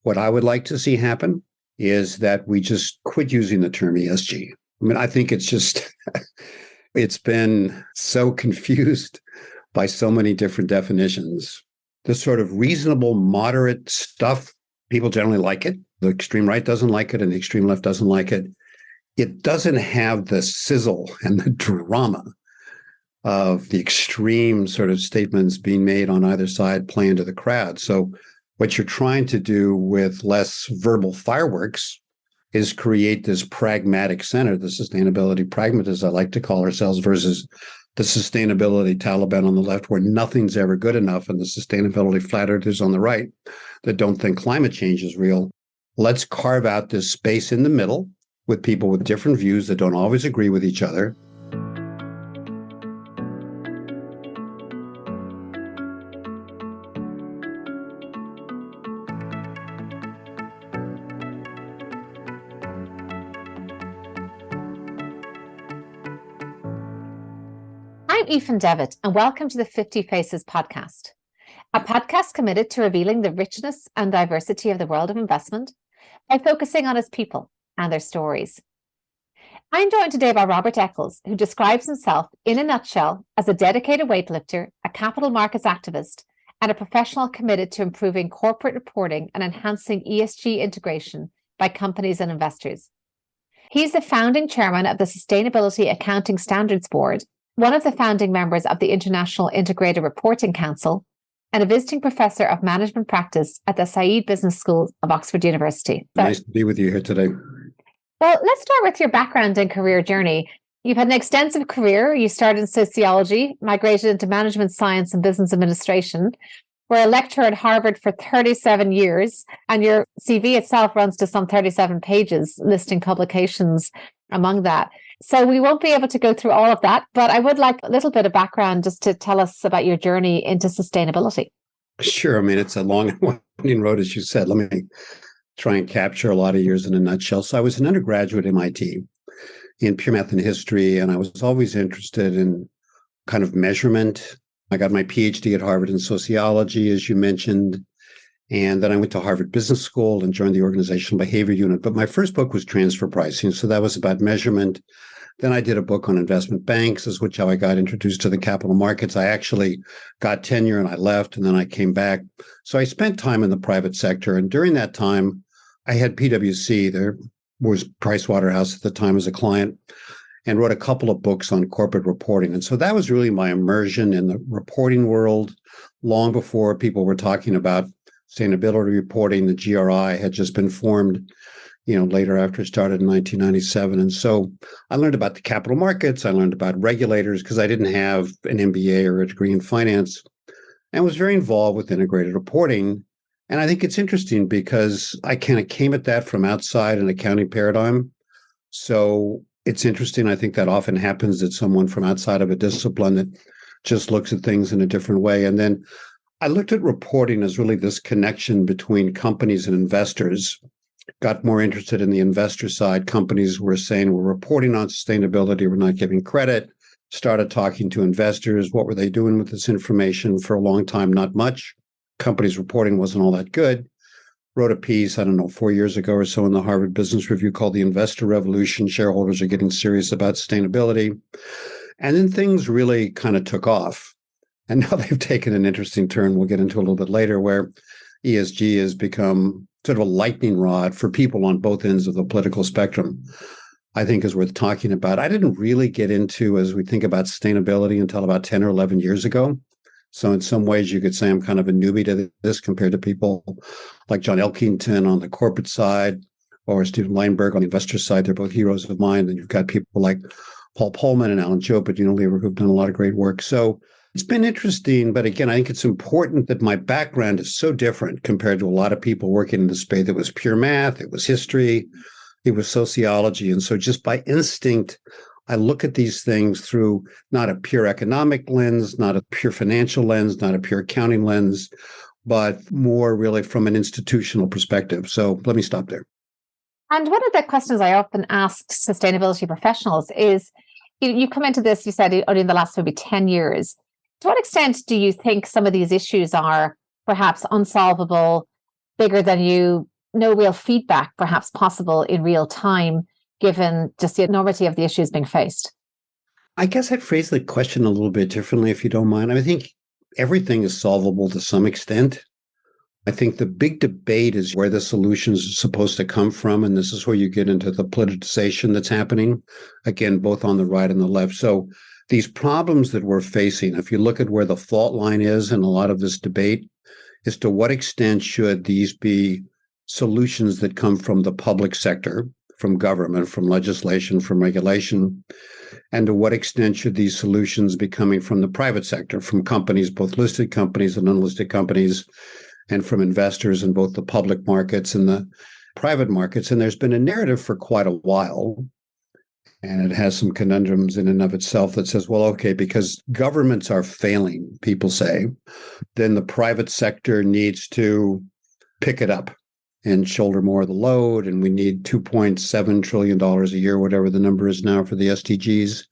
What I would like to see happen is that we just quit using the term ESG. I mean, I think it's just, it's been so confused by so many different definitions. The sort of reasonable, moderate stuff, people generally like it. The extreme right doesn't like it, and the extreme left doesn't like it. It doesn't have the sizzle and the drama of the extreme sort of statements being made on either side playing to the crowd. So what you're trying to do with less verbal fireworks is create this pragmatic center, the sustainability pragmatists, I like to call ourselves, versus the sustainability Taliban on the left, where nothing's ever good enough, and the sustainability flat earthers on the right that don't think climate change is real. Let's carve out this space in the middle with people with different views that don't always agree with each other. I'm Aoife Devitt, and welcome to the 50 Faces podcast, a podcast committed to revealing the richness and diversity of the world of investment by focusing on its people and their stories. I'm joined today by Robert Eccles, who describes himself in a nutshell as a dedicated weightlifter, a capital markets activist, and a professional committed to improving corporate reporting and enhancing ESG integration by companies and investors. He's the founding chairman of the Sustainability Accounting Standards Board, one of the founding members of the International Integrated Reporting Council, and a visiting professor of management practice at the Said Business School of Oxford University. Nice to be with you here today. Well, let's start with your background and career journey. You've had an extensive career. You started in sociology, migrated into management science and business administration, were a lecturer at Harvard for 37 years, and your CV itself runs to some 37 pages, listing publications among that. So we won't be able to go through all of that, but I would like a little bit of background just to tell us about your journey into sustainability. Sure. I mean, it's a long and winding road, as you said. Let me try and capture a lot of years in a nutshell. So I was an undergraduate at MIT in pure math and history, and I was always interested in kind of measurement. I got my PhD at Harvard in sociology, as you mentioned, and then I went to Harvard Business School and joined the organizational behavior unit. But my first book was transfer pricing, so that was about measurement. Then I did a book on investment banks, is which how I got introduced to the capital markets. I actually got tenure and I left, and then I came back. So I spent time in the private sector. And during that time, I had PwC, there was Pricewaterhouse at the time, as a client, and wrote a couple of books on corporate reporting. And so that was really my immersion in the reporting world long before people were talking about sustainability reporting. The GRI had just been formed, later after it started in 1997. And so I learned about the capital markets. I learned about regulators because I didn't have an MBA or a degree in finance, and was very involved with integrated reporting. And I think it's interesting because I kind of came at that from outside an accounting paradigm. So it's interesting. I think that often happens that someone from outside of a discipline that just looks at things in a different way. And then I looked at reporting as really this connection between companies and investors. Got more interested in the investor side. Companies were saying, we're reporting on sustainability, we're not giving credit. Started talking to investors. What were they doing with this information? For a long time, not much. Companies reporting wasn't all that good. Wrote a piece, 4 years ago or so in the Harvard Business Review called The Investor Revolution. Shareholders are getting serious about sustainability. And then things really kind of took off. And now they've taken an interesting turn we'll get into a little bit later, where ESG has become sort of a lightning rod for people on both ends of the political spectrum. I think is worth talking about. I didn't really get into, as we think about sustainability, until about 10 or 11 years ago. So in some ways, you could say I'm kind of a newbie to this compared to people like John Elkington on the corporate side or Stephen Weinberg on the investor side. They're both heroes of mine. And you've got people like Paul Polman and Alan Jope at Unilever who've done a lot of great work. So it's been interesting, but again, I think it's important that my background is so different compared to a lot of people working in the space. It was pure math, it was history, it was sociology. And so just by instinct, I look at these things through not a pure economic lens, not a pure financial lens, not a pure accounting lens, but more really from an institutional perspective. So let me stop there. And one of the questions I often ask sustainability professionals is, you come into this, you said only in the last maybe 10 years. To what extent do you think some of these issues are perhaps unsolvable, bigger than you no real feedback perhaps possible in real time, given just the enormity of the issues being faced? I guess I'd phrase the question a little bit differently, if you don't mind. I think everything is solvable to some extent. I think the big debate is where the solutions are supposed to come from. And this is where you get into the politicization that's happening, again, both on the right and the left. So these problems that we're facing, if you look at where the fault line is in a lot of this debate, is to what extent should these be solutions that come from the public sector, from government, from legislation, from regulation, and to what extent should these solutions be coming from the private sector, from companies, both listed companies and unlisted companies, and from investors in both the public markets and the private markets. And there's been a narrative for quite a while, and it has some conundrums in and of itself that says, well, okay, because governments are failing, people say, then the private sector needs to pick it up and shoulder more of the load. And we need $2.7 trillion a year, whatever the number is now for the SDGs.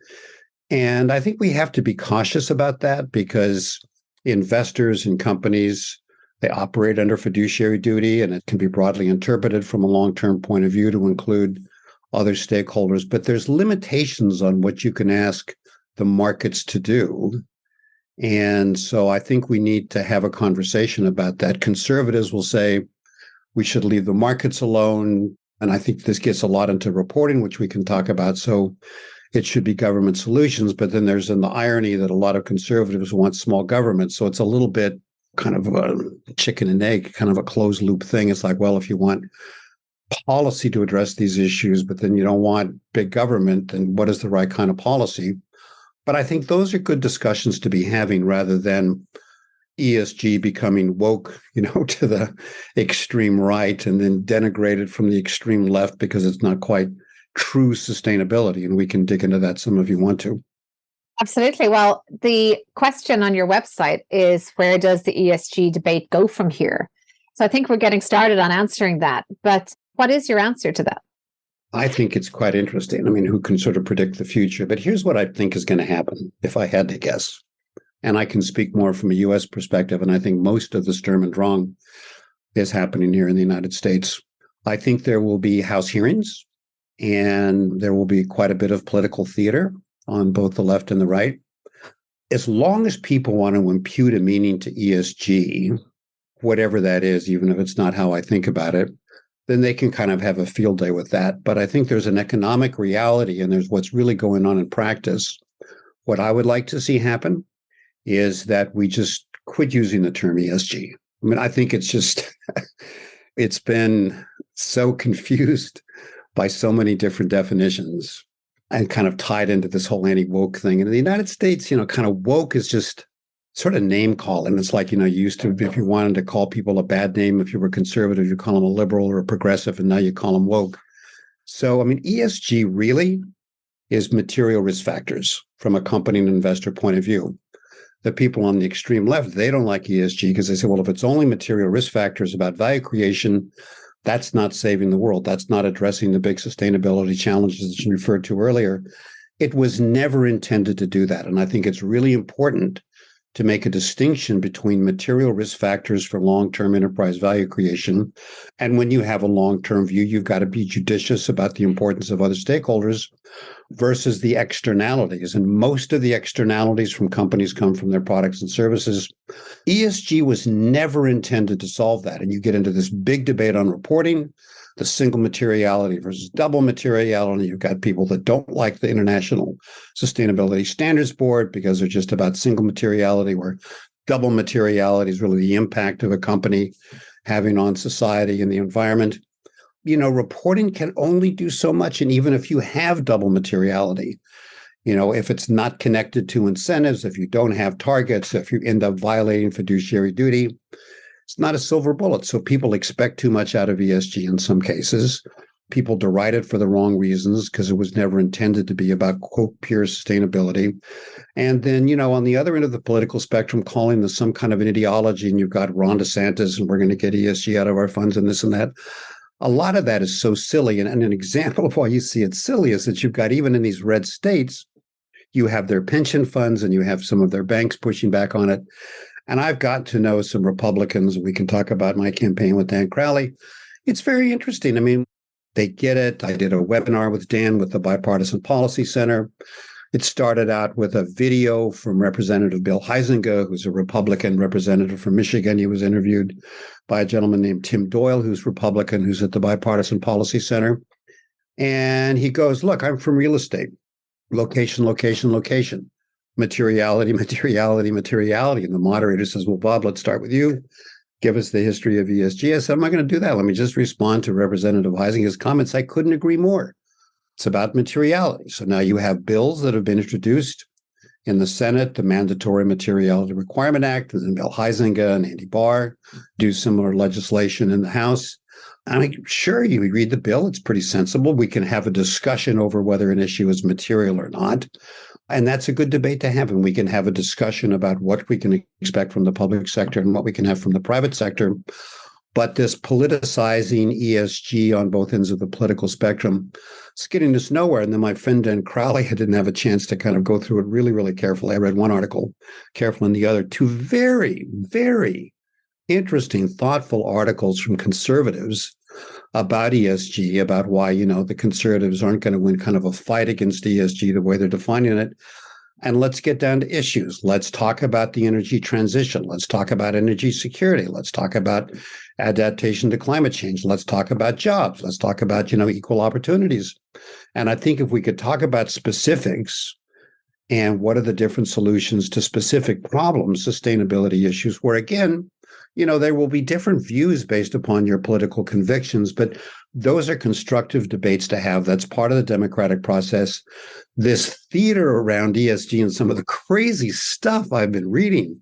And I think we have to be cautious about that because investors and companies, they operate under fiduciary duty, and it can be broadly interpreted from a long-term point of view to include other stakeholders. But there's limitations on what you can ask the markets to do. And so I think we need to have a conversation about that. Conservatives will say we should leave the markets alone. And I think this gets a lot into reporting, which we can talk about. So it should be government solutions. But then there's the irony that a lot of conservatives want small government. So it's a little bit kind of a chicken and egg, kind of a closed loop thing. It's like, well, if you want policy to address these issues, but then you don't want big government, then what is the right kind of policy? But I think those are good discussions to be having rather than ESG becoming woke, to the extreme right and then denigrated from the extreme left because it's not quite true sustainability. And we can dig into that some if you want to. Absolutely. Well, the question on your website is, where does the ESG debate go from here? So I think we're getting started on answering that. But what is your answer to that? I think it's quite interesting. I mean, who can sort of predict the future? But here's what I think is going to happen, if I had to guess. And I can speak more from a U.S. perspective, and I think most of the Sturm und Drang is happening here in the United States. I think there will be House hearings, and there will be quite a bit of political theater on both the left and the right. As long as people want to impute a meaning to ESG, whatever that is, even if it's not how I think about it, then they can kind of have a field day with that. But I think there's an economic reality and there's what's really going on in practice. What I would like to see happen is that we just quit using the term ESG. I mean, I think it's just, it's been so confused by so many different definitions and kind of tied into this whole anti-woke thing. And in the United States, kind of woke is just sort of name calling. It's like, you used to, if you wanted to call people a bad name, if you were conservative, you call them a liberal or a progressive, and now you call them woke. So, I mean, ESG really is material risk factors from a company and investor point of view. The people on the extreme left, they don't like ESG because they say, well, if it's only material risk factors about value creation, that's not saving the world. That's not addressing the big sustainability challenges that you referred to earlier. It was never intended to do that. And I think it's really important to make a distinction between material risk factors for long-term enterprise value creation. And when you have a long-term view, you've got to be judicious about the importance of other stakeholders versus the externalities. And most of the externalities from companies come from their products and services. ESG was never intended to solve that. And you get into this big debate on reporting, the single materiality versus double materiality. You've got people that don't like the International Sustainability Standards Board because they're just about single materiality, where double materiality is really the impact of a company having on society and the environment. Reporting can only do so much. And even if you have double materiality, if it's not connected to incentives, if you don't have targets, if you end up violating fiduciary duty, it's not a silver bullet. So people expect too much out of ESG in some cases. People deride it for the wrong reasons because it was never intended to be about, quote, pure sustainability. And then, on the other end of the political spectrum, calling this some kind of an ideology, and you've got Ron DeSantis, and we're going to get ESG out of our funds and this and that. A lot of that is so silly. And an example of why you see it silly is that you've got, even in these red states, you have their pension funds and you have some of their banks pushing back on it. And I've got to know some Republicans. We can talk about my campaign with Dan Crowley. It's very interesting. I mean, they get it. I did a webinar with Dan with the Bipartisan Policy Center. It started out with a video from Representative Bill Huizenga, who's a Republican representative from Michigan. He was interviewed by a gentleman named Tim Doyle, who's Republican, who's at the Bipartisan Policy Center. And he goes, look, I'm from real estate. Location, location, location. Materiality, materiality, materiality. And the moderator says, well, Bob, let's start with you. Give us the history of ESG. I said, I'm not going to do that. Let me just respond to Representative Huizenga's comments. I couldn't agree more. It's about materiality. So now you have bills that have been introduced in the Senate, the Mandatory Materiality Requirement Act, and Bill Huizenga and Andy Barr do similar legislation in the House. I mean, sure, you read the bill. It's pretty sensible. We can have a discussion over whether an issue is material or not. And that's a good debate to have. And we can have a discussion about what we can expect from the public sector and what we can have from the private sector. But this politicizing ESG on both ends of the political spectrum, it's getting us nowhere. And then my friend Dan Crowley, I didn't have a chance to kind of go through it really, really carefully. I read one article careful and the other. Two very, very interesting, thoughtful articles from conservatives about ESG, about why, the conservatives aren't going to win kind of a fight against ESG the way they're defining it. And let's get down to issues. Let's talk about the energy transition. Let's talk about energy security. Let's talk about adaptation to climate change. Let's talk about jobs. Let's talk about, equal opportunities. And I think if we could talk about specifics and what are the different solutions to specific problems, sustainability issues, where again, there will be different views based upon your political convictions, but those are constructive debates to have. That's part of the democratic process. This theater around ESG and some of the crazy stuff I've been reading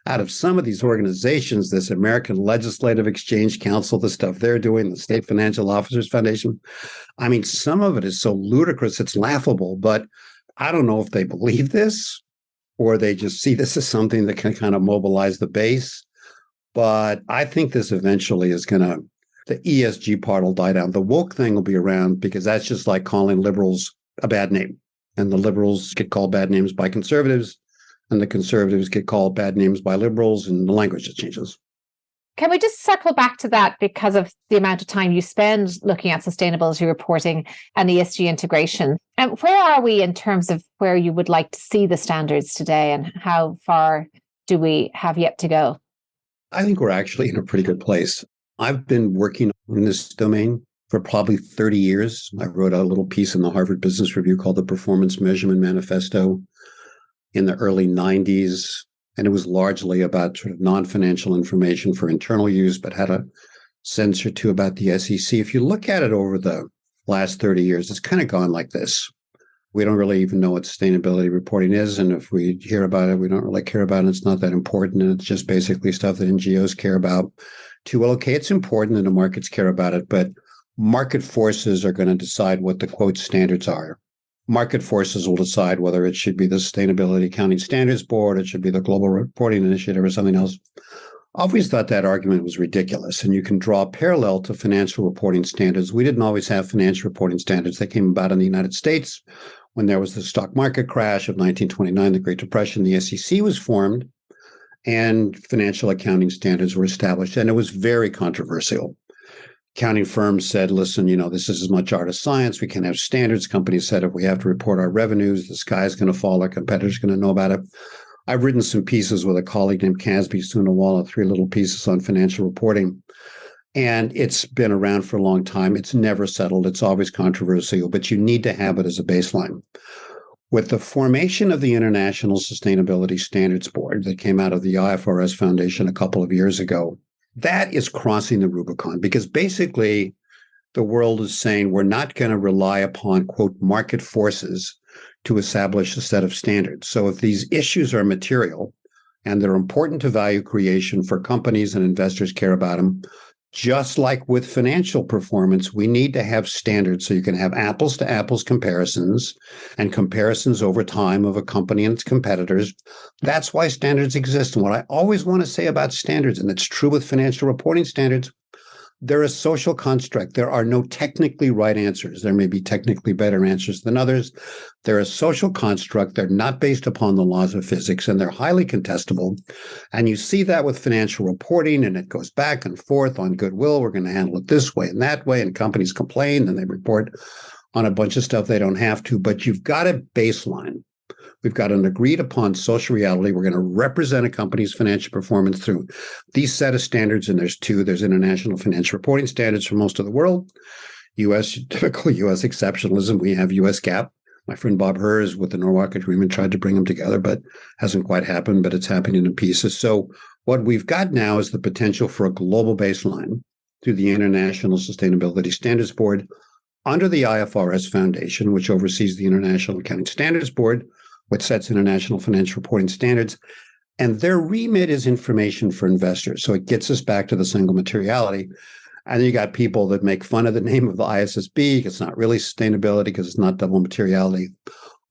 out of some of these organizations, this American Legislative Exchange Council, the stuff they're doing, the State Financial Officers Foundation. I mean, some of it is so ludicrous, it's laughable, but I don't know if they believe this or they just see this as something that can kind of mobilize the base. But I think this eventually is going to, the ESG part will die down. The woke thing will be around because that's just like calling liberals a bad name. And the liberals get called bad names by conservatives, and the conservatives get called bad names by liberals, and the language just changes. Can we just circle back to that because of the amount of time you spend looking at sustainability reporting and ESG integration? And where are we in terms of where you would like to see the standards today, and how far do we have yet to go? I think we're actually in a pretty good place. I've been working in this domain for probably 30 years. I wrote a little piece in the Harvard Business Review called the Performance Measurement Manifesto in the early 90s. And it was largely about sort of non-financial information for internal use, but had a sense or two about the SEC. If you look at it over the last 30 years, it's kind of gone like this. We don't really even know what sustainability reporting is. And if we hear about it, we don't really care about it. It's not that important. And it's just basically stuff that NGOs care about. Well, okay, it's important and the markets care about it, but market forces are going to decide what the quote standards are. Market forces will decide whether it should be the Sustainability Accounting Standards Board, it should be the Global Reporting Initiative or something else. I always thought that argument was ridiculous. And you can draw a parallel to financial reporting standards. We didn't always have financial reporting standards. They came about in the United States when there was the stock market crash of 1929, the Great Depression. The SEC was formed and financial accounting standards were established. And it was very controversial. Accounting firms said, listen, this is as much art as science. We can have standards. Companies said, if we have to report our revenues, the sky is going to fall. Our competitors are going to know about it. I've written some pieces with a colleague named Casby Soonawala, 3 little pieces on financial reporting. And it's been around for a long time. It's never settled. It's always controversial, but you need to have it as a baseline. With the formation of the International Sustainability Standards Board that came out of the IFRS Foundation a couple of years ago, that is crossing the Rubicon, because basically the world is saying we're not going to rely upon, quote, market forces to establish a set of standards. So if these issues are material and they're important to value creation for companies and investors care about them, just like with financial performance, we need to have standards so you can have apples to apples comparisons and comparisons over time of a company and its competitors. That's why standards exist. And what I always want to say about standards, and it's true with financial reporting standards, They're a social construct. There are no technically right answers. There may be technically better answers than others. They're a social construct. They're not based upon the laws of physics, and they're highly contestable. And you see that with financial reporting, and it goes back and forth on goodwill. We're going to handle it this way and that way, and companies complain, and they report on a bunch of stuff they don't have to. But you've got a baseline. We've got an agreed upon social reality. We're going to represent a company's financial performance through these set of standards. And there's two. There's international financial reporting standards for most of the world. Typical U.S. exceptionalism. We have U.S. GAAP. My friend Bob Hers with the Norwalk Agreement tried to bring them together, but hasn't quite happened, but it's happening in pieces. So what we've got now is the potential for a global baseline through the International Sustainability Standards Board under the IFRS Foundation, which oversees the International Accounting Standards Board, which sets international financial reporting standards. And their remit is information for investors. So it gets us back to the single materiality. And then you got people that make fun of the name of the ISSB. It's not really sustainability because it's not double materiality.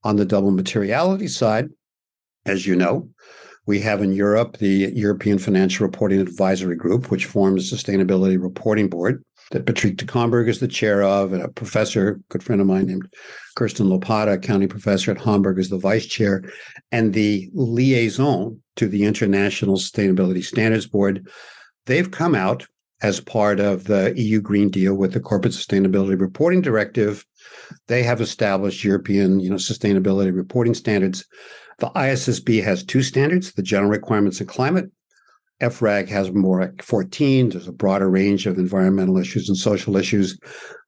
On the double materiality side, as you know, we have in Europe the European Financial Reporting Advisory Group, which forms a sustainability reporting board that Patrick de Comberg is the chair of, and a professor, good friend of mine named Kirsten Lopata, accounting professor at Hamburg, is the vice chair, and the liaison to the International Sustainability Standards Board. They've come out as part of the EU Green Deal with the Corporate Sustainability Reporting Directive. They have established European, sustainability reporting standards. The ISSB has two standards, the General Requirements in Climate. FRAG has more like 14. There's a broader range of environmental issues and social issues.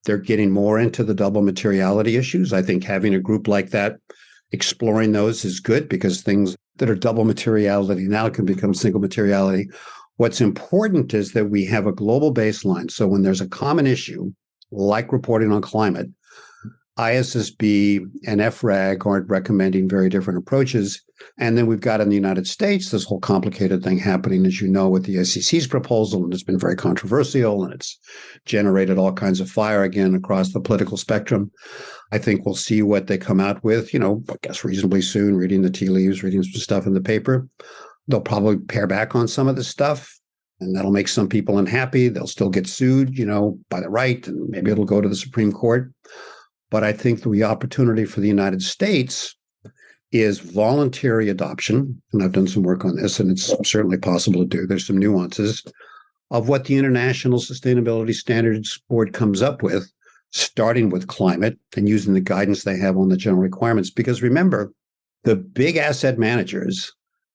They're getting more into the double materiality issues. I think having a group like that exploring those is good because things that are double materiality now can become single materiality. What's important is that we have a global baseline. So when there's a common issue, like reporting on climate, ISSB and FRAG aren't recommending very different approaches. And then we've got in the United States this whole complicated thing happening, as you know, with the SEC's proposal, and it's been very controversial, and it's generated all kinds of fire again across the political spectrum. I think we'll see what they come out with, I guess reasonably soon, reading the tea leaves, reading some stuff in the paper. They'll probably pare back on some of the stuff, and that'll make some people unhappy. They'll still get sued, by the right, and maybe it'll go to the Supreme Court. But I think the opportunity for the United States is voluntary adoption, and I've done some work on this, and it's certainly possible to do. There's some nuances of what the International Sustainability Standards Board comes up with, starting with climate and using the guidance they have on the general requirements. Because remember, the big asset managers,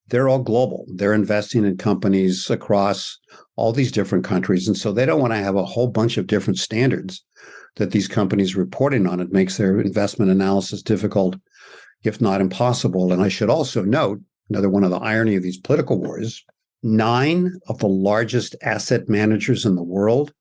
they're all global. They're investing in companies across all these different countries. And so they don't want to have a whole bunch of different standards that these companies are reporting on. It makes their investment analysis difficult, if not impossible. And I should also note, another one of the irony of these political wars, 9 of the largest asset managers in the world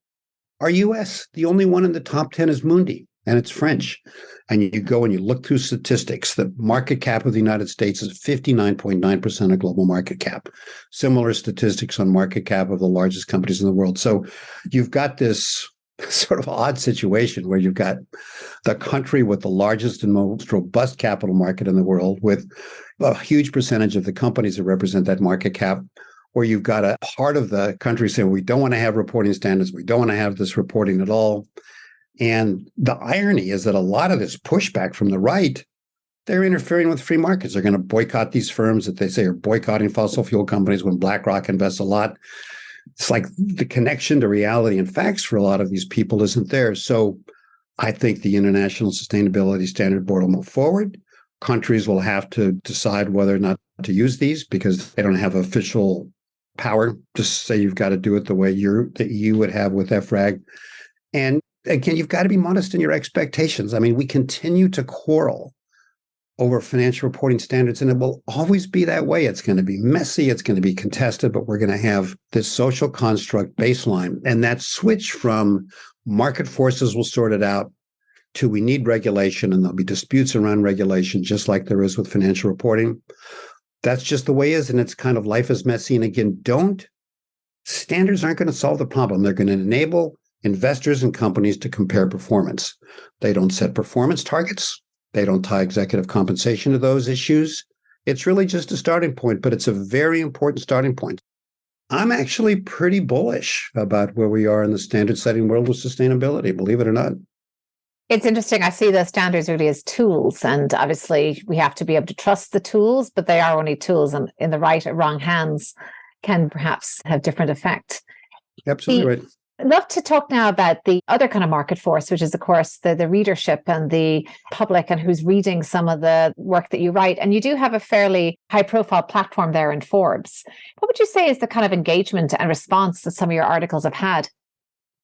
are US. The only one in the top 10 is Mundi, and it's French. And you go and you look through statistics. The market cap of the United States is 59.9% of global market cap. Similar statistics on market cap of the largest companies in the world. So you've got this sort of odd situation where you've got the country with the largest and most robust capital market in the world with a huge percentage of the companies that represent that market cap, where you've got a part of the country saying, we don't want to have reporting standards. We don't want to have this reporting at all. And the irony is that a lot of this pushback from the right, they're interfering with free markets. They're going to boycott these firms that they say are boycotting fossil fuel companies when BlackRock invests a lot. It's like the connection to reality and facts for a lot of these people isn't there. So I think the International Sustainability Standard Board will move forward. Countries will have to decide whether or not to use these because they don't have official power. Just say you've got to do it the way the EU would have with FRAG. And again, you've got to be modest in your expectations. I mean, we continue to quarrel over financial reporting standards, and it will always be that way. It's going to be messy, it's going to be contested, but we're going to have this social construct baseline. And that switch from market forces will sort it out to we need regulation, and there'll be disputes around regulation, just like there is with financial reporting. That's just the way it is, and it's kind of life is messy. And again, standards aren't going to solve the problem. They're going to enable investors and companies to compare performance. They don't set performance targets. They don't tie executive compensation to those issues. It's really just a starting point, but it's a very important starting point. I'm actually pretty bullish about where we are in the standard setting world with sustainability, believe it or not. It's interesting. I see the standards really as tools, and obviously we have to be able to trust the tools, but they are only tools, and in the right or wrong hands can perhaps have different effect. Absolutely right. I'd love to talk now about the other kind of market force, which is, of course, the readership and the public and who's reading some of the work that you write. And you do have a fairly high profile platform there in Forbes. What would you say is the kind of engagement and response that some of your articles have had?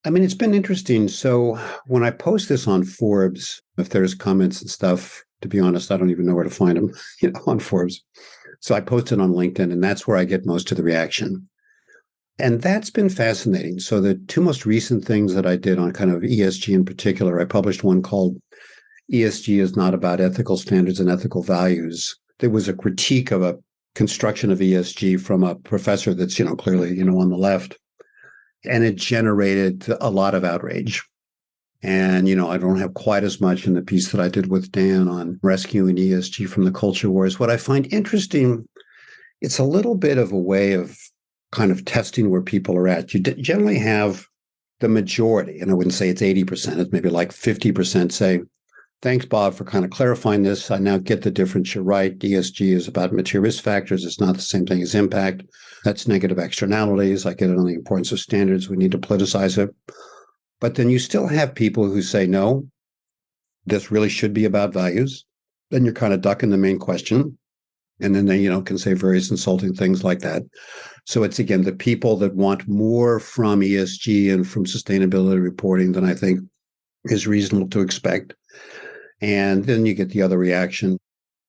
I mean, it's been interesting. So when I post this on Forbes, if there's comments and stuff, to be honest, I don't even know where to find them, on Forbes. So I post it on LinkedIn, and that's where I get most of the reaction. And that's been fascinating. So the two most recent things that I did on kind of ESG in particular, I published one called ESG is not about ethical standards and ethical values. There was a critique of a construction of ESG from a professor that's, clearly, on the left. And it generated a lot of outrage. And, I don't have quite as much in the piece that I did with Dan on rescuing ESG from the culture wars. What I find interesting, it's a little bit of a way of kind of testing where people are at. You generally have the majority, and I wouldn't say it's 80%, it's maybe like 50% say, thanks, Bob, for kind of clarifying this. I now get the difference. You're right. ESG is about material risk factors. It's not the same thing as impact. That's negative externalities. I get it on the importance of standards. We need to politicize it. But then you still have people who say, no, this really should be about values. Then you're kind of ducking the main question. And then they, can say various insulting things like that. So it's, again, the people that want more from ESG and from sustainability reporting than I think is reasonable to expect. And then you get the other reaction.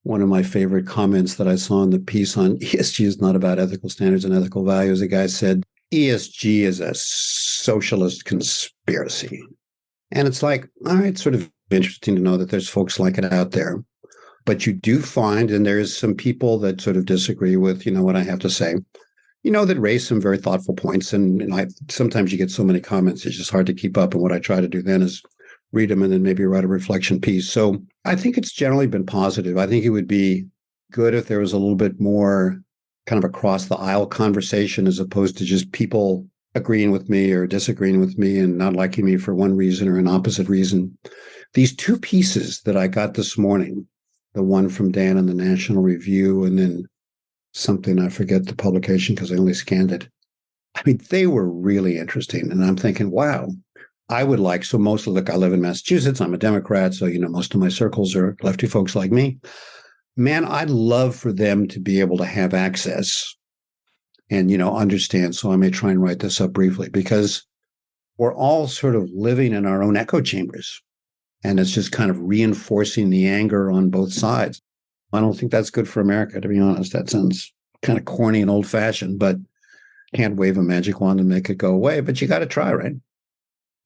One of my favorite comments that I saw in the piece on ESG is not about ethical standards and ethical values. A guy said, ESG is a socialist conspiracy. And it's like, all right, sort of interesting to know that there's folks like it out there. But you do find, and there's some people that sort of disagree with, what I have to say, that raise some very thoughtful points. And sometimes you get so many comments, it's just hard to keep up. And what I try to do then is read them and then maybe write a reflection piece. So I think it's generally been positive. I think it would be good if there was a little bit more kind of across the aisle conversation as opposed to just people agreeing with me or disagreeing with me and not liking me for one reason or an opposite reason. These two pieces that I got this morning, the one from Dan in the National Review and then something, I forget the publication because I only scanned it. I mean, they were really interesting. And I'm thinking, wow, I would like, so mostly, look, I live in Massachusetts. I'm a Democrat. So, most of my circles are lefty folks like me. Man, I'd love for them to be able to have access and, understand. So I may try and write this up briefly because we're all sort of living in our own echo chambers. And it's just kind of reinforcing the anger on both sides. I don't think that's good for America, to be honest. That sounds kind of corny and old fashioned, but can't wave a magic wand and make it go away. But you got to try, right?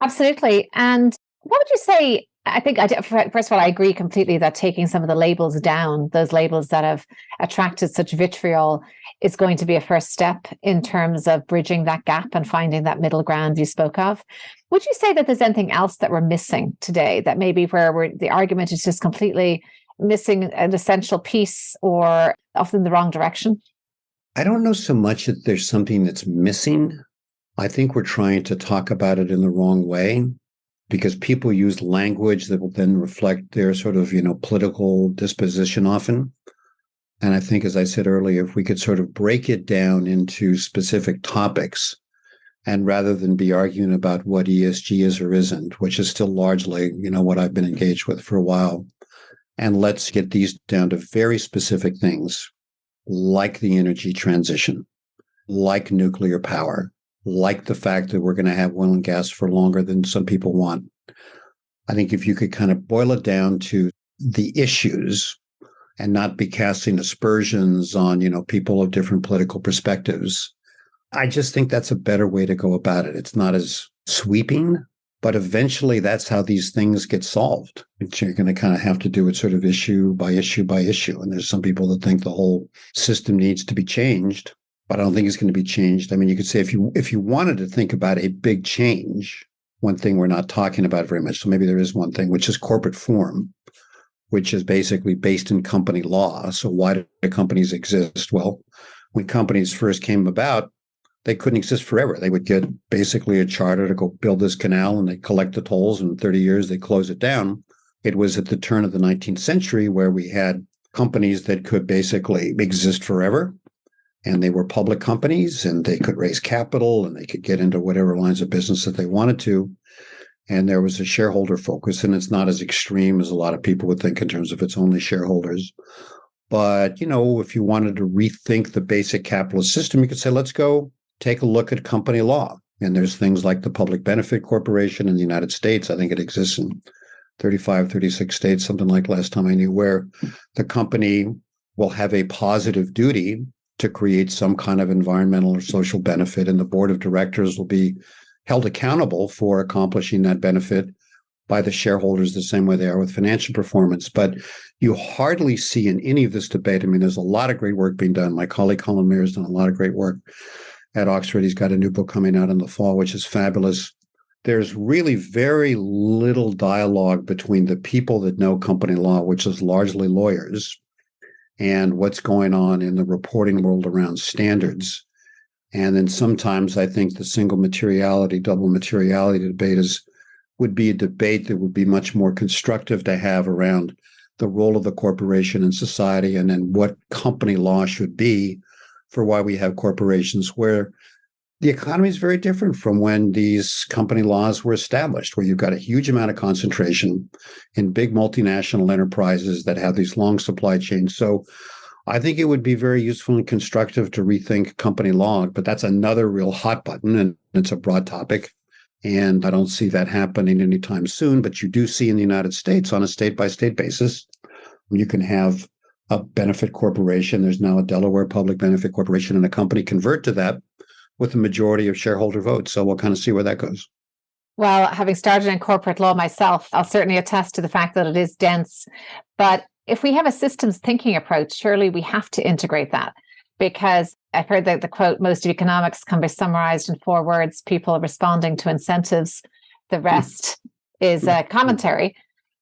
Absolutely. And what would you say? I think, first of all, I agree completely that taking some of the labels down, those labels that have attracted such vitriol, is going to be a first step in terms of bridging that gap and finding that middle ground you spoke of. Would you say that there's anything else that we're missing today, that maybe where the argument is just completely missing an essential piece or off in the wrong direction? I don't know so much that there's something that's missing. I think we're trying to talk about it in the wrong way because people use language that will then reflect their sort of, political disposition often. And I think, as I said earlier, if we could sort of break it down into specific topics, and rather than be arguing about what ESG is or isn't, which is still largely, what I've been engaged with for a while, and let's get these down to very specific things like the energy transition, like nuclear power, like the fact that we're going to have oil and gas for longer than some people want. I think if you could kind of boil it down to the issues and not be casting aspersions on, people of different political perspectives, I just think that's a better way to go about it. It's not as sweeping, but eventually that's how these things get solved. You're going to kind of have to do it sort of issue by issue by issue. And there's some people that think the whole system needs to be changed, but I don't think it's going to be changed. I mean, you could say if you wanted to think about a big change, one thing we're not talking about very much, so maybe there is one thing, which is corporate form, which is basically based in company law. So why do companies exist? Well, when companies first came about, they couldn't exist forever. They would get basically a charter to go build this canal, and they collect the tolls, and in 30 years, they close it down. It was at the turn of the 19th century where we had companies that could basically exist forever. And they were public companies, and they could raise capital, and they could get into whatever lines of business that they wanted to. And there was a shareholder focus, and it's not as extreme as a lot of people would think in terms of it's only shareholders. But, if you wanted to rethink the basic capitalist system, you could say, let's go take a look at company law. And there's things like the Public Benefit Corporation in the United States. I think it exists in 35, 36 states, something like last time I knew, where the company will have a positive duty to create some kind of environmental or social benefit. And the board of directors will be held accountable for accomplishing that benefit by the shareholders the same way they are with financial performance. But you hardly see in any of this debate, there's a lot of great work being done. My colleague Colin Mayer has done a lot of great work at Oxford. He's got a new book coming out in the fall, which is fabulous. There's really very little dialogue between the people that know company law, which is largely lawyers, and what's going on in the reporting world around standards. And then sometimes I think the single materiality, double materiality debate would be a debate that would be much more constructive to have around the role of the corporation in society, and then what company law should be for why we have corporations, where the economy is very different from when these company laws were established, where you've got a huge amount of concentration in big multinational enterprises that have these long supply chains. So I think it would be very useful and constructive to rethink company law, but that's another real hot button, and it's a broad topic. And I don't see that happening anytime soon, but you do see in the United States on a state-by-state basis, you can have a benefit corporation. There's now a Delaware Public Benefit Corporation, and a company convert to that with a majority of shareholder votes. So we'll kind of see where that goes. Well, having started in corporate law myself, I'll certainly attest to the fact that it is dense. But if we have a systems thinking approach, surely we have to integrate that. Because I've heard the quote, most of economics can be summarized in 4 words: people responding to incentives. The rest is commentary.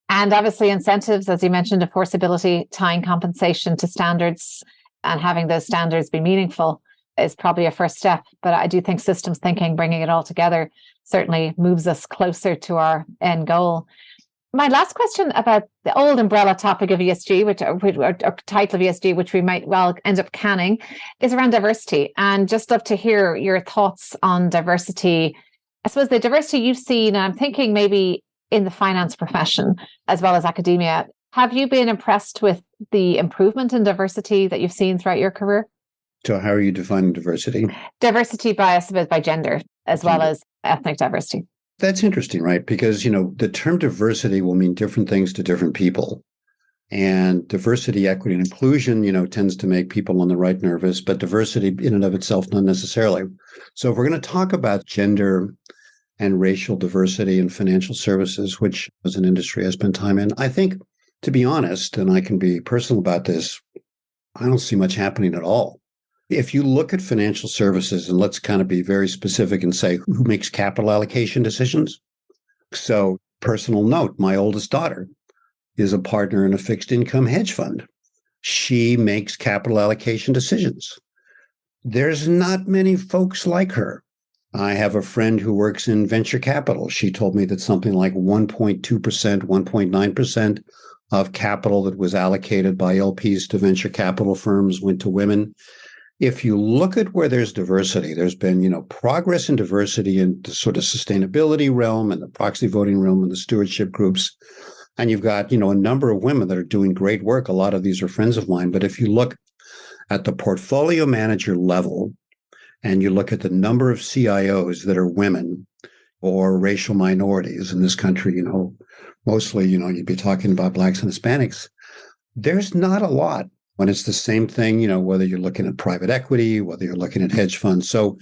And obviously incentives, as you mentioned, enforceability, tying compensation to standards and having those standards be meaningful is probably a first step. But I do think systems thinking, bringing it all together, certainly moves us closer to our end goal. My last question about the old umbrella topic of ESG, or title of ESG, which we might well end up canning, is around diversity. And just love to hear your thoughts on diversity. I suppose the diversity you've seen, and I'm thinking maybe in the finance profession as well as academia. Have you been impressed with the improvement in diversity that you've seen throughout your career? So how are you defining diversity? Diversity by gender, as well as ethnic diversity. That's interesting, right? Because, the term diversity will mean different things to different people. And diversity, equity, and inclusion, tends to make people on the right nervous, but diversity in and of itself, not necessarily. So if we're going to talk about gender and racial diversity in financial services, which is an industry I spent time in, I think, to be honest, and I can be personal about this, I don't see much happening at all. If you look at financial services, and let's kind of be very specific and say who makes capital allocation decisions. So, personal note, my oldest daughter is a partner in a fixed income hedge fund. She makes capital allocation decisions. There's not many folks like her. I have a friend who works in venture capital. She told me that something like 1.2%, 1.9% of capital that was allocated by LPs to venture capital firms went to women. If you look at where there's diversity, there's been, progress in diversity in the sort of sustainability realm and the proxy voting realm and the stewardship groups. And you've got, a number of women that are doing great work. A lot of these are friends of mine. But if you look at the portfolio manager level and you look at the number of CIOs that are women or racial minorities in this country, mostly, you'd be talking about Blacks and Hispanics, there's not a lot. When it's the same thing, whether you're looking at private equity, whether you're looking at hedge funds. So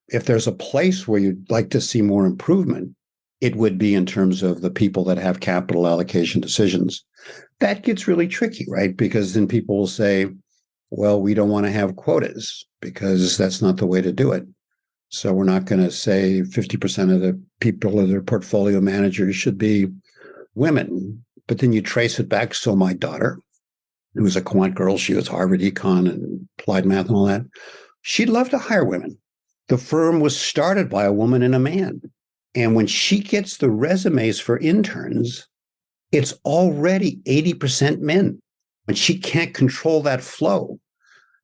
if there's a place where you'd like to see more improvement, it would be in terms of the people that have capital allocation decisions. That gets really tricky, right? Because then people will say, well, we don't want to have quotas because that's not the way to do it. So we're not going to say 50% of the people of their portfolio managers should be women. But then you trace it back. So my daughter, who was a quant girl, she was Harvard Econ and applied math and all that, she'd love to hire women. The firm was started by a woman and a man. And when she gets the resumes for interns, it's already 80% men. And she can't control that flow.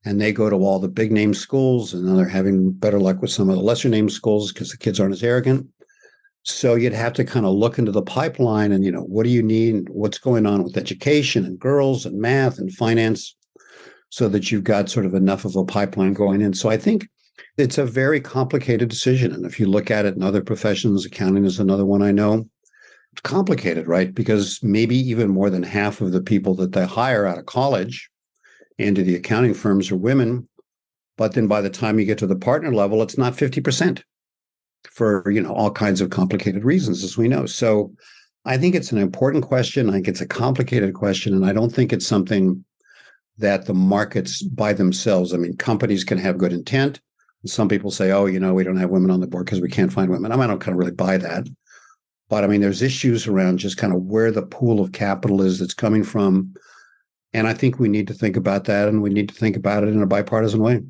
And they go to all the big name schools, and then they're having better luck with some of the lesser name schools because the kids aren't as arrogant. So you'd have to kind of look into the pipeline and, what do you need? What's going on with education and girls and math and finance so that you've got sort of enough of a pipeline going in. So I think it's a very complicated decision. And if you look at it in other professions, accounting is another one I know. It's complicated, right? Because maybe even more than half of the people that they hire out of college into the accounting firms are women. But then by the time you get to the partner level, it's not 50% for, all kinds of complicated reasons, as we know. So I think it's an important question. I think it's a complicated question. And I don't think it's something that the markets by themselves, companies can have good intent. Some people say, oh, we don't have women on the board because we can't find women. I don't kind of really buy that. But there's issues around just kind of where the pool of capital is that's coming from. And I think we need to think about that, and we need to think about it in a bipartisan way.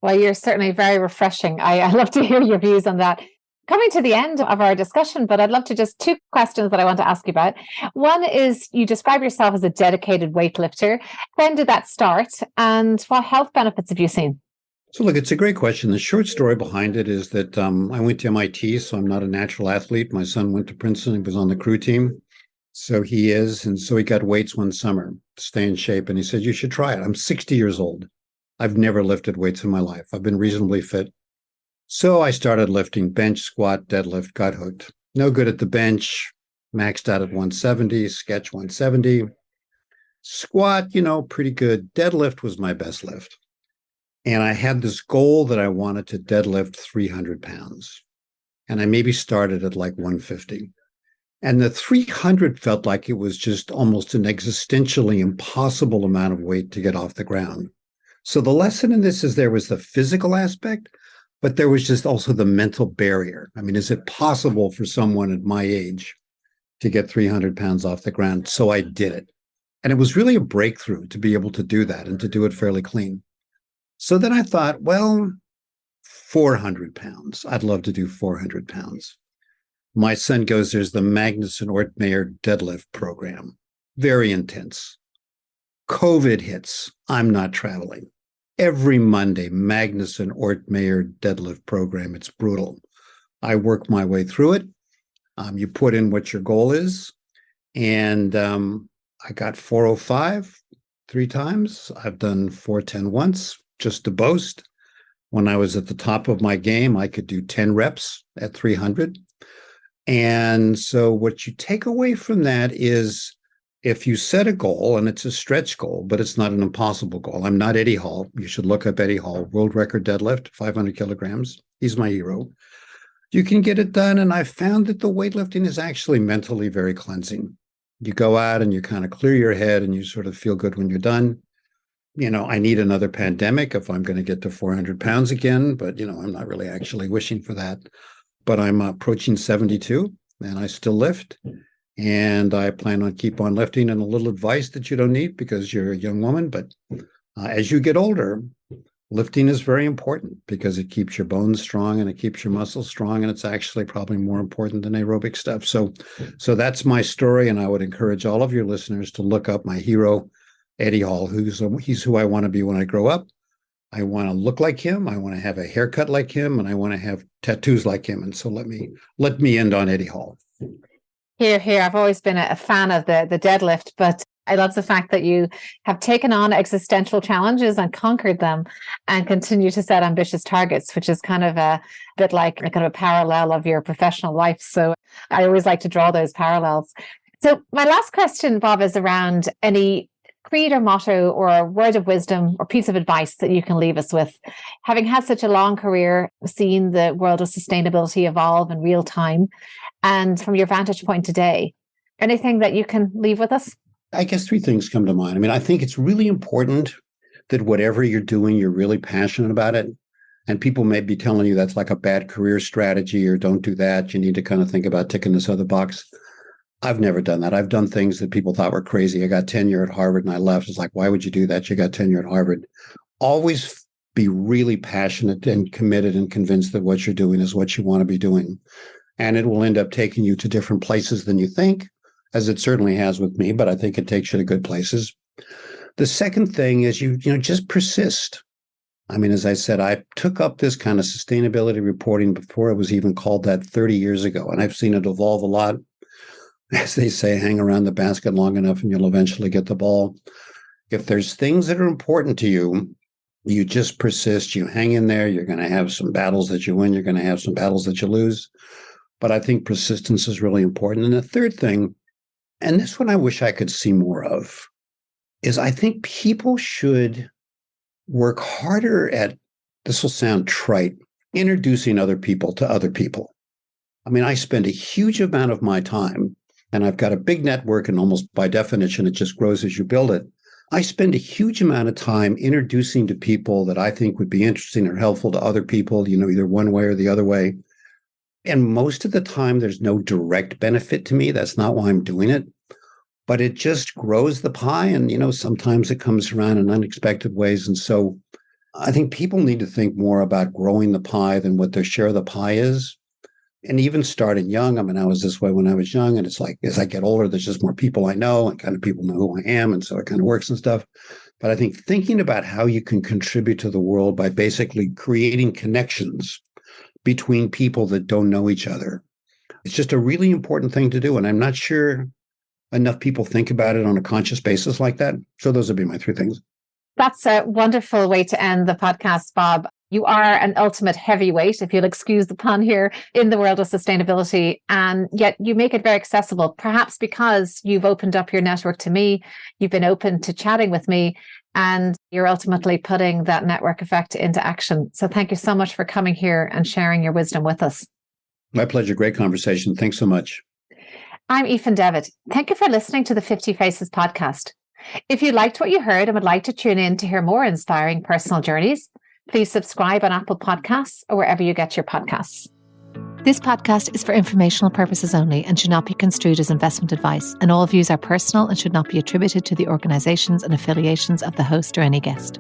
Well, you're certainly very refreshing. I love to hear your views on that. Coming to the end of our discussion, but I'd love to just two questions that I want to ask you about. One is, you describe yourself as a dedicated weightlifter. When did that start, and what health benefits have you seen? So look, it's a great question. The short story behind it is that I went to MIT, so I'm not a natural athlete. My son went to Princeton. He was on the crew team. So he is. And so he got weights one summer to stay in shape. And he said, you should try it. I'm 60 years old. I've never lifted weights in my life. I've been reasonably fit. So I started lifting bench, squat, deadlift, got hooked. No good at the bench, maxed out at 170, sketch 170. Squat, pretty good. Deadlift was my best lift. And I had this goal that I wanted to deadlift 300 pounds. And I maybe started at like 150. And the 300 felt like it was just almost an existentially impossible amount of weight to get off the ground. So the lesson in this is there was the physical aspect, but there was just also the mental barrier. Is it possible for someone at my age to get 300 pounds off the ground? So I did it. And it was really a breakthrough to be able to do that and to do it fairly clean. So then I thought, well, 400 pounds. I'd love to do 400 pounds. My son goes, there's the Magnuson Ortmayer deadlift program. Very intense. COVID hits. I'm not traveling. Every Monday, Magnuson Ortmayer deadlift program. It's brutal. I work my way through it. You put in what your goal is. And I got 405 3 times. I've done 410 once, just to boast. When I was at the top of my game, I could do 10 reps at 300. And so what you take away from that is, if you set a goal, and it's a stretch goal, but it's not an impossible goal. I'm not Eddie Hall. You should look up Eddie Hall, world record deadlift, 500 kilograms. He's my hero. You can get it done. And I found that the weightlifting is actually mentally very cleansing. You go out and you kind of clear your head and you sort of feel good when you're done. I need another pandemic if I'm going to get to 400 pounds again, but, I'm not really actually wishing for that. But I'm approaching 72 and I still lift. And I plan on keep on lifting. And a little advice that you don't need because you're a young woman, but as you get older, lifting is very important because it keeps your bones strong and it keeps your muscles strong. And it's actually probably more important than aerobic stuff. So that's my story. And I would encourage all of your listeners to look up my hero, Eddie Hall, he's who I want to be when I grow up. I want to look like him. I want to have a haircut like him, and I want to have tattoos like him. And so let me end on Eddie Hall. Here. I've always been a fan of the deadlift, but I love the fact that you have taken on existential challenges and conquered them and continue to set ambitious targets, which is kind of a bit like a kind of a parallel of your professional life. So I always like to draw those parallels. So my last question, Bob, is around any creed or motto or a word of wisdom or piece of advice that you can leave us with, having had such a long career, seeing the world of sustainability evolve in real time, and from your vantage point today, anything that you can leave with us? I guess 3 things come to mind. I think it's really important that whatever you're doing, you're really passionate about it. And people may be telling you that's like a bad career strategy, or don't do that. You need to kind of think about ticking this other box. I've never done that. I've done things that people thought were crazy. I got tenure at Harvard and I left. It's like, why would you do that? You got tenure at Harvard. Always be really passionate and committed and convinced that what you're doing is what you want to be doing. And it will end up taking you to different places than you think, as it certainly has with me, but I think it takes you to good places. The second thing is you just persist. I mean, as I said, I took up this kind of sustainability reporting before it was even called that 30 years ago. And I've seen it evolve a lot. As they say, hang around the basket long enough and you'll eventually get the ball. If there's things that are important to you, you just persist, you hang in there. You're going to have some battles that you win. You're going to have some battles that you lose. But I think persistence is really important. And the third thing, and this one I wish I could see more of, is I think people should work harder at, this will sound trite, introducing other people to other people. I mean, I spend a huge amount of my time, and I've got a big network, and almost by definition, it just grows as you build it. I spend a huge amount of time introducing to people that I think would be interesting or helpful to other people, either one way or the other way. And most of the time, there's no direct benefit to me. That's not why I'm doing it. But it just grows the pie. And, sometimes it comes around in unexpected ways. And so I think people need to think more about growing the pie than what their share of the pie is. And even starting young. I mean, I was this way when I was young. And it's like, as I get older, there's just more people I know and kind of people know who I am. And so it kind of works and stuff. But I think thinking about how you can contribute to the world by basically creating connections between people that don't know each other, it's just a really important thing to do. And I'm not sure enough people think about it on a conscious basis like that. So those would be my three things. That's a wonderful way to end the podcast, Bob. You are an ultimate heavyweight, if you'll excuse the pun here, in the world of sustainability. And yet you make it very accessible, perhaps because you've opened up your network to me. You've been open to chatting with me, and you're ultimately putting that network effect into action. So thank you so much for coming here and sharing your wisdom with us. My pleasure. Great conversation. Thanks so much. I'm Aoife Devitt. Thank you for listening to the 50 Faces podcast. If you liked what you heard and would like to tune in to hear more inspiring personal journeys, please subscribe on Apple Podcasts or wherever you get your podcasts. This podcast is for informational purposes only and should not be construed as investment advice, and all views are personal and should not be attributed to the organisations and affiliations of the host or any guest.